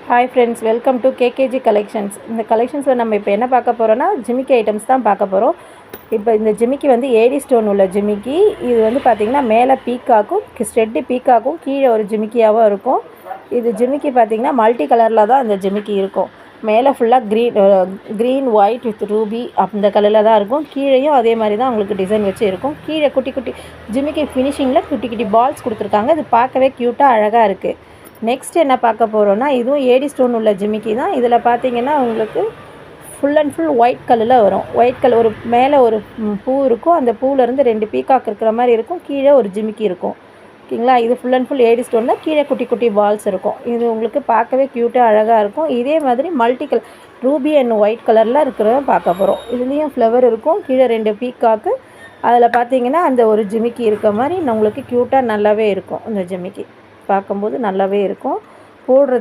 Hi friends, welcome to KKG collections. இந்த கலெக்ஷன்ஸில் நம்ம இப்போ என்ன பார்க்க போகிறோன்னா ஜிமிக்கி ஐட்டம்ஸ் தான் பார்க்க போகிறோம். இப்போ இந்த ஜிமிக்கி வந்து ஏடி ஸ்டோன் உள்ள ஜிமிக்கி. இது வந்து பார்த்திங்கன்னா மேலே பீக்காக்கும் ஸ்டெட்டு பீக்காக்கும் கீழே ஒரு ஜிமிக்கியாகவும் இருக்கும். இது ஜிமிக்கி பார்த்திங்கன்னா மல்டி கலரில் தான் இந்த ஜிமிக்கி இருக்கும். மேலே ஃபுல்லாக க்ரீன் ஒயிட் வித் ரூபி அந்த கலரில் தான் இருக்கும். கீழேயும் அதே மாதிரி தான் உங்களுக்கு டிசைன் வச்சு இருக்கும். கீழே குட்டி குட்டி ஜிமிக்கி ஃபினிஷிங்கில் குட்டி குட்டி பால்ஸ் கொடுத்துருக்காங்க. இது பார்க்கவே க்யூட்டாக அழகாக இருக்குது. நெக்ஸ்ட் என்ன பார்க்க போகிறோன்னா, இதுவும் ஏடி ஸ்டோன் உள்ள ஜிமிக்கி தான். இதில் பார்த்தீங்கன்னா உங்களுக்கு ஃபுல் அண்ட் ஃபுல் ஒயிட் கலரில் வரும். ஒயிட் கலர் ஒரு மேலே ஒரு பூ இருக்கும். அந்த பூவிலேருந்து 2 பீகாக் இருக்கிற மாதிரி இருக்கும். கீழே ஒரு ஜிமிக்கி இருக்கும். ஓகேங்களா? இது full and full AD stone தான். கீழே குட்டி குட்டி பால்ஸ் இருக்கும். இது உங்களுக்கு பார்க்கவே க்யூட்டாக அழகாக இருக்கும். இதே மாதிரி multi colour Ruby and white கலரில் இருக்கிறத பார்க்க போகிறோம். இதுலேயும் ஃப்ளவர் இருக்கும். கீழே 2 பீகாக்கு. அதில் பார்த்தீங்கன்னா அந்த ஒரு ஜிமிக்கி இருக்க மாதிரி உங்களுக்கு க்யூட்டாக நல்லாவே இருக்கும். இந்த ஜிமிக்கி பார்க்கும்போது நல்லாவே இருக்கும். போடுறது